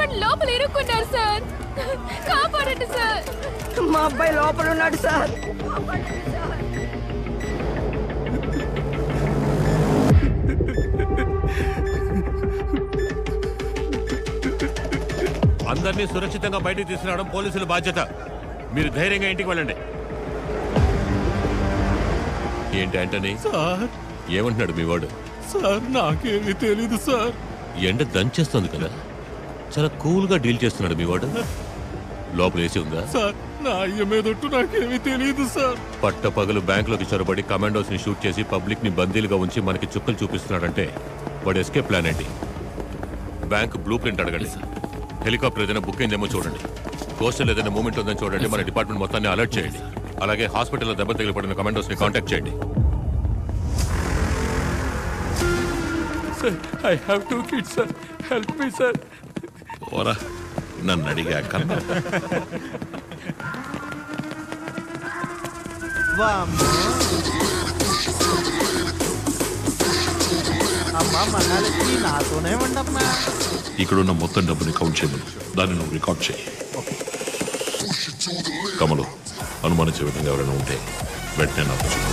Husband లోపల ఇరుక్కున్నారు sir. కాపాడండి sir. మా అబ్బాయి లోపల ఉన్నాడు సార్. అందరినీ సురక్షితంగా బయటకు తీసుకురావడం పోలీసుల బాధ్యత. మీరు ధైర్యంగా ఇంటికి వెళ్ళండి. ఏంటి ఆంటనీ? సార్ ఏమంటున్నాడు మీ వాడు? సార్ నాకేమీ తెలీదు సార్. ఎండ దంచేస్తుంది కదా, చాలా కూల్ గా డీల్ చేస్తున్నాడు మీ వాడు. లోపల వేసి ఉందా? సార్ నా అయ్య మీదొట్టు నాకేమీ తెలీదు సార్. పట్ట పగలు బ్యాంకులోకి చొరబడి కమాండోస్ ని షూట్ చేసి పబ్లిక్ ని బందీలుగా ఉంచి మనకి చుక్కలు చూపిస్తున్నాడంటే వాడు ఎస్కేప్ ప్లాన్ ఏంటి? బ్యాంక్ బ్లూ ప్రింట్ అడగండి. హెలికాప్టర్ ఏదైనా బుక్ అయిందేమో చూడండి. కోస్టల్ ఏదైనా మూమెంట్ ఉందని చూడండి. మన డిపార్ట్మెంట్ మొత్తాన్ని అలర్ట్ చేయండి. అలాగే హాస్పిటల్లో దెబ్బ తగిలిపడిన కమాండోస్ ని కాంటాక్ట్ చేయండి. I have 2 kids sir. Help me sir. ఓరా నన్ను అడిగాక ఇక్కడున్న మొత్తం డబ్బుని కౌంట్ చేయమని దాన్ని నువ్వు రికార్డ్ చేయి. కమలు అనుమానించే విధంగా ఎవరైనా ఉంటే వెంటనే నాకు చెప్పు.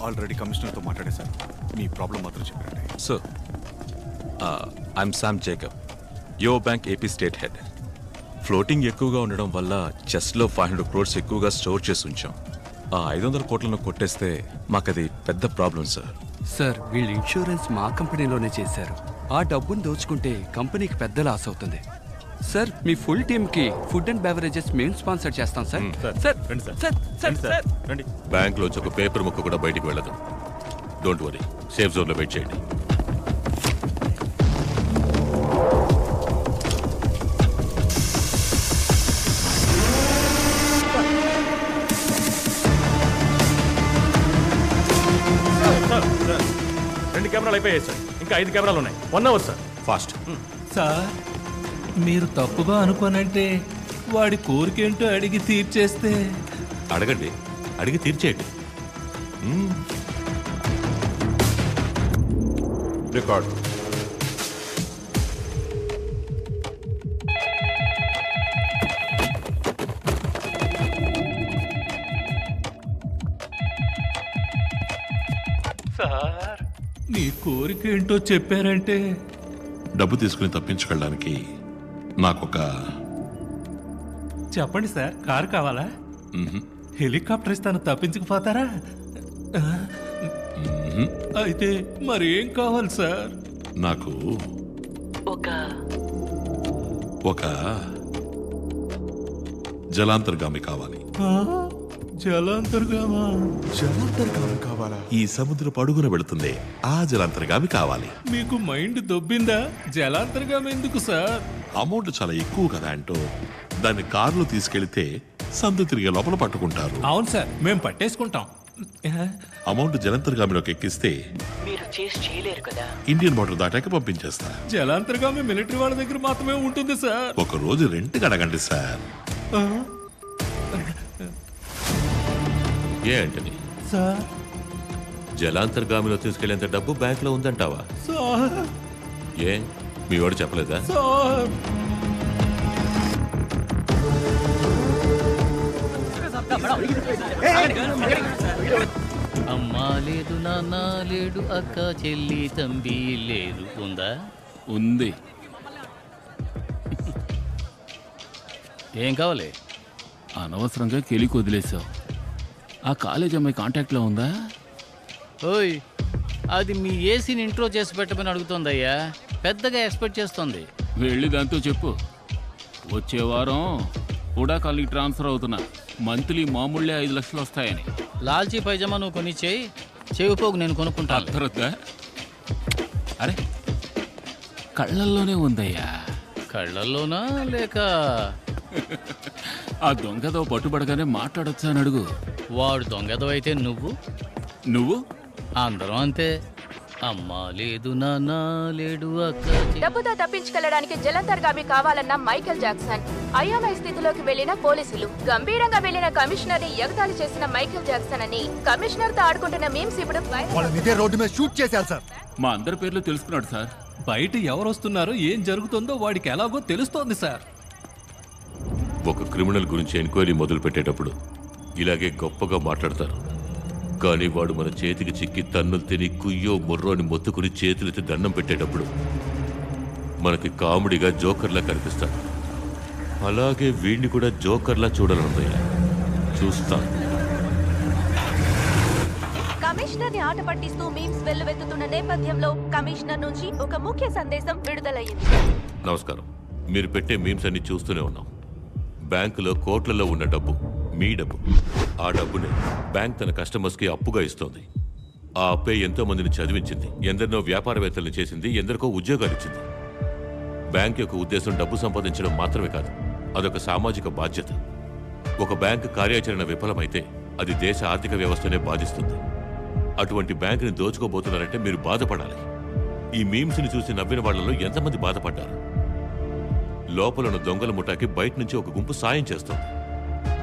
ఆల్రెడీ కమిషనర్తో మాట్లాడేశారు. మీ ప్రాబ్లం మాత్రం చెప్పండి. Sir I'm Sam Jacob, your bank AP state head. Floating ఎక్కువగా ఉండడం వల్ల చెస్ట్లో 500 crores ఎక్కువగా స్టోర్ చేసి ఉంచాం. ఆ 500 కోట్లను కొట్టేస్తే మాకది పెద్ద ప్రాబ్లం సార్. సార్ వీళ్ళు ఇన్సూరెన్స్ మా కంపెనీలోనే చేశారు. ఆ డబ్బును దోచుకుంటే కంపెనీకి పెద్ద లాస్ అవుతుంది. సార్ మీ ఫుల్ టీమ్ కి ఫుడ్ అండ్ బెవరేజెస్ మేము స్పాన్సర్ చేస్తాం sir. Sir sir sir bank లోంచి ఒక పేపర్ ముక్క కూడా బయటికి వెళ్ళదు. డోంట్ వరీ, సేఫ్ జోన్ లో వెయిట్ చేయండి. రెండు కెమెరాలు అయిపోయాయి సార్. ఇంకా 5 కెమెరాలు ఉన్నాయి. 1 hour సార్. ఫాస్ట్. సార్ మీరు తప్పుగా అనుకోనంటే వాడి కోరికేంటో అడిగి తీర్చేస్తే. అడగండి, అడిగి తీర్చేయండి. రికార్డ్. సార్ నీ కోరికేంటో చెప్పారంటే డబ్బు తీసుకుని తప్పించుకెళ్ళడానికి నాకొక చెప్పండి సార్. కారు కావాలా? హెలికాప్టర్ ఇస్తాను, తప్పించకపోతారా? అయితే మరి ఏం కావాలి సార్? నాకు ఒక జలాంతర్గామి కావాలి. జలాంతర్గామా? జలాంతర్గామి కావాలా? ఈ సముద్రపు అడుగున వెళుతుంది ఆ జలాంతర్గామి కావాలి. మీకు మైండ్ దొబ్బిందా? జలాంతర్గామి ఎందుకు సార్? అమౌంట్ చాలా ఎక్కువ కదా అంటూ దాన్ని కారులో తీసుకెళ్తే సందు తిరిగే లోపల పట్టుకుంటారు. అవును సార్, మేము పట్టేసుకుంటాం. అమౌంట్ జలాంతర్గామిలోకి ఎక్కిస్తే మీరు చేసి చేయలేరు కదా. ఇండియన్ బార్డర్ దాటాక పంపించేస్తా. జలాంతర్గామి మిలిటరీ వాళ్ళ దగ్గర మాత్రమే ఉంటుంది సార్. ఒక రోజు రెంట్కి అడగండి సార్. ఏ అంటని సార్ జలాంతర్గామిలో తీసుకెళ్లేంత డబ్బు బ్యాంక్ లో ఉందంటావా? సార్ ఏ మీ వాడు చెప్పలేదా? సార్ అమ్మా లేదు, నాన్న లేడు, అక్క చెల్లి తంబి లేదు. ఉందా? ఉంది. ఏం కావాలి? అనవసరంగా కెలికి వదిలేసావు. ఆ కాలేజ్ అమ్మాయి కాంటాక్ట్లో ఉందా? ఓయ్, అది మీ ఏసీని ఇంట్రో చేసి పెట్టమని అడుగుతోందయ్యా. పెద్దగా ఎక్స్పెక్ట్ చేస్తోంది. వెళ్ళి దాంతో చెప్పు, వచ్చే వారం కూడా కాలనీకి ట్రాన్స్ఫర్ అవుతున్నా, మంత్లీ మామూళ్ళే 5 లక్షలు వస్తాయని. లాల్చీ పైజమా నువ్వు కొనిచ్చేయి, చెవిపోగు నేను కొనుక్కుంటాను. అర్థరద్దా? అరే కళ్ళల్లోనే ఉందయ్యా. కళ్ళల్లోనా లేక ఆ దొంగతో పట్టుబడగానే మాట్లాడొచ్చా అని అడుగు. వాడు దొంగతో అయితే నువ్వు నువ్వు అందరం అంతే. అమ్మా లేదు నాన్న లేడు అక్క. డబ్బుతో తప్పించుకెళ్లడానికి జలంతర్గామి కావాలన్న మైకేల్ జాక్సన్, అయోమయ స్థితిలోకి వెళ్లిన పోలీసులు, గంభీరంగా వెళ్లిన కమిషనర్ ని ఎగతాళి చేసిన మైకేల్ జాక్సన్ అని కమిషనర్ తో ఆడుకుంటున్న మీమ్స్ ఇప్పుడు రోడ్డు మీద షూట్ చేశారు సార్. మా అందరి పేర్లు తెలుసుకున్నాడు సార్. బయట ఎవరు వస్తున్నారో ఏం జరుగుతుందో వాడికి ఎలాగో తెలుస్తోంది సార్. ఒక క్రిమినల్ గురించి ఎంక్వైరీ మొదలు పెట్టేటప్పుడు ఇలాగే గొప్పగా మాట్లాడతారు. కానీ వాడు మన చేతికి చిక్కి తన్నులు తిని కుయ్యో ముర్రోని మొత్తుకుని చేతులెత్తి దండం పెట్టేటప్పుడు మనకి కామెడీగా జోకర్లా కనిపిస్తాడు. అలాగే వీడిని కూడా జోకర్లా చూడాలనుందయ్యా. చూస్తాను. కమిషనర్ ని ఆట పట్టిస్తూ మీమ్స్ వెల్లువెత్తుతున్న నేపథ్యంలో కమిషనర్ నుంచి ఒక ముఖ్య సందేశం విడుదలయ్యింది. నమస్కారం. మీరు పెట్టే మీమ్స్ అన్ని చూస్తూనే ఉన్నాం. బ్యాంకులో కోట్లలో ఉన్న డబ్బు మీ డబ్బు. ఆ డబ్బుని బ్యాంక్ తన కస్టమర్స్కి అప్పుగా ఇస్తోంది. ఆ అప్పే ఎంతో మందిని చదివించింది, ఎందరినో వ్యాపారవేత్తలను చేసింది, ఎందరికో ఉద్యోగాలు ఇచ్చింది. బ్యాంక్ యొక్క ఉద్దేశం డబ్బు సంపాదించడం మాత్రమే కాదు, అదొక సామాజిక బాధ్యత. ఒక బ్యాంక్ కార్యాచరణ విఫలమైతే అది దేశ ఆర్థిక వ్యవస్థనే బాధిస్తుంది. అటువంటి బ్యాంకుని దోచుకోబోతున్నారంటే మీరు బాధపడాలి. ఈ మీమ్స్ని చూసి నవ్విన వాళ్లలో ఎంతమంది బాధపడ్డారు? లోపలున్న దొంగల ముఠాకి బయట నుంచి ఒక గుంపు సాయం చేస్తుంది.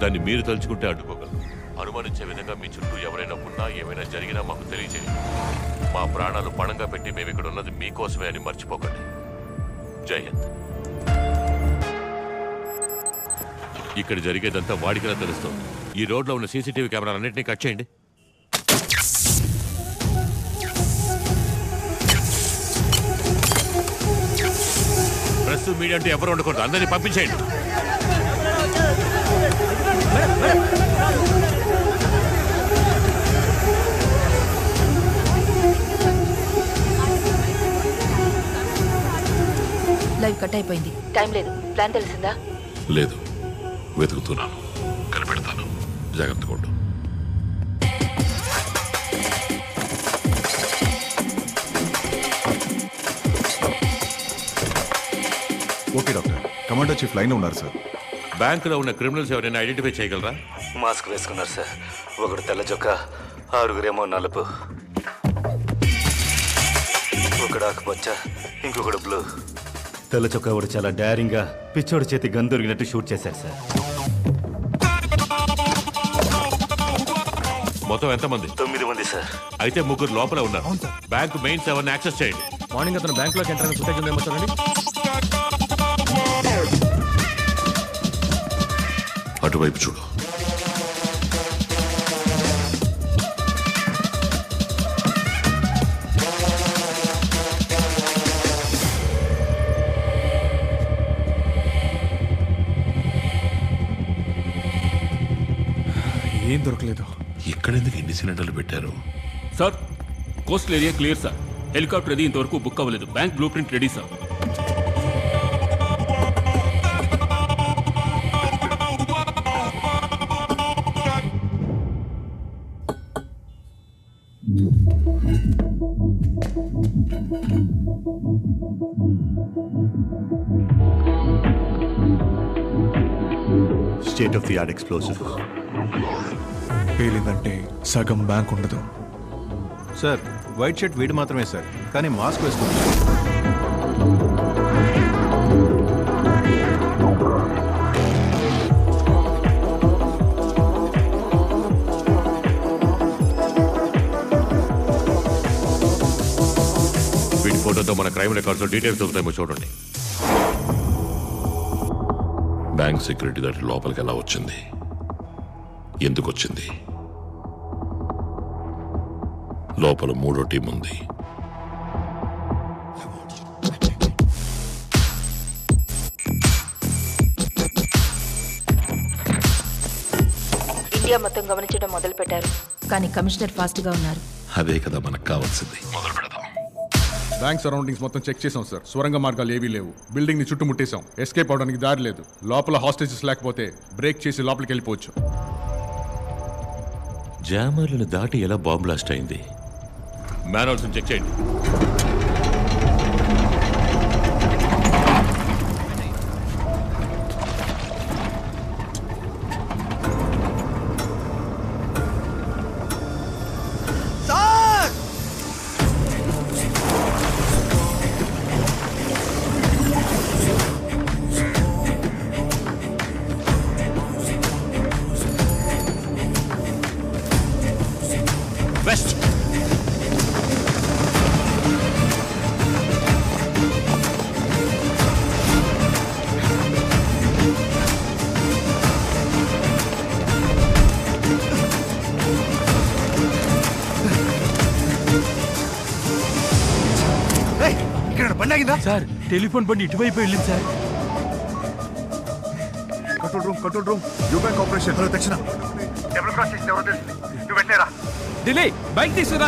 దాన్ని మీరు తలుచుకుంటే అడ్డుకోగలరు. అనుమానించే విధంగా మీ చుట్టూ ఎవరైనా ఉన్నా, ఏమైనా జరిగినా మాకు తెలియజేయండి. మా ప్రాణాలు పణంగా పెట్టి మేము ఇక్కడ ఉన్నది మీకోసమే అని మర్చిపోకండి. జై హింద్. ఇక్కడ జరిగేదంతా వాడికిలా తెలుస్తుంది. ఈ రోడ్లో ఉన్న సీసీటీవీ కెమెరాలన్నింటినీ కట్ చేయండి. ప్రెస్ మీడియా అంటే ఎవరు ఉండకూడదు. అందరినీ పంపించేయండి. లైవ్ కట్ అయిపోయింది. టైం లేదు. ప్లాన్ తెలిసిందా? లేదు, వెతుకుతున్నాను. కనిపెడతాను. జాగ్రత్తగా ఉండు. Okay doctor. Commander chief line ఉన్నారు సార్. బ్యాంకులో ఉన్న క్రిమినల్స్ ఎవరైనా ఐడెంటిఫై చేయగలరా? మాస్క్ వేసుకున్నారు సార్. ఒకడు తెల్ల చొక్క, 6 నలుపు, ఒకడు ఆకుపచ్చ, ఇంకొకడు బ్లూ. తెల్ల చొక్క వాడు చాలా డైరింగ్గా పిచ్చోడి చేతి గన్ దొరికినట్టు షూట్ చేశారు సార్. మొత్తం ఎంతమంది? 9 మంది సార్. అయితే 3 లోపల ఉన్నారు. బ్యాంక్ మెయిన్స్ ఎవరిని యాక్సెస్ చేయండి. మార్నింగ్ అతను బ్యాంక్లోకి ఎంటర్ అయిన ఫుటేజ్ ఉందేమో చూడండి. అటువైపు చూడు. ఏం దొరకలేదు. ఇక్కడెందుకు ఎన్ని సిలిండర్లు పెట్టారు? Sir, coastal area clear sir. Helicopter అది ఇంతవరకు బుక్ అవ్వలేదు. Bank blue print ready sir. State of the art explosive. పేలిందంటే సగం బ్యాంక్ ఉండదు సార్. వైట్ షర్ట్ వీడు మాత్రమే సార్, కానీ మాస్క్ వేసుకుంటారు. వీడి ఫోటోతో మన క్రైమ్ రికార్డ్స్ డీటెయిల్స్ దొరుకుతాయేమో చూడండి. బ్యాంక్ సెక్యూరిటీ దాటి లోపలికి ఎలా వచ్చింది? ఎందుకు వచ్చింది? లోపల 3వ టీం ఉంది. ఇండియా మొత్తం గమనించడం మొదలు పెట్టారు. కానీ కమిషనర్ ఫాస్ట్ గా ఉన్నారు. అదే కదా మనకు కావాల్సింది. మొదలు పెడదాం. బ్యాంక్ సరౌండింగ్స్ మొత్తం చెక్ చేసాం సార్. సొరంగ మార్గాలు ఏవీ లేవు. బిల్డింగ్ ని చుట్టుముట్టేశాం. ఎస్కేప్ అవడానికి దారి లేదు. లోపల హాస్టేజెస్ లేకపోతే బ్రేక్ చేసి లోపలికి వెళ్ళిపోవచ్చు. జామర్లను దాటి ఎలా బాంబ్ బ్లాస్ట్ అయింది? మ్యాన్హోల్స్ చెక్ చేయండి. సార్ ఇక్కడ బండి ఆగిందా సార్? టెలిఫోన్ బండి ఇటువైపు వెళ్ళింది sir. Control room you bank operation. Hello దక్షిణ డబుల్ క్రాస్ చేసి ఎవరో తెలుసు. నువ్వు వెళ్ళారా? ఢిల్లీ బైక్ తీసుకురా.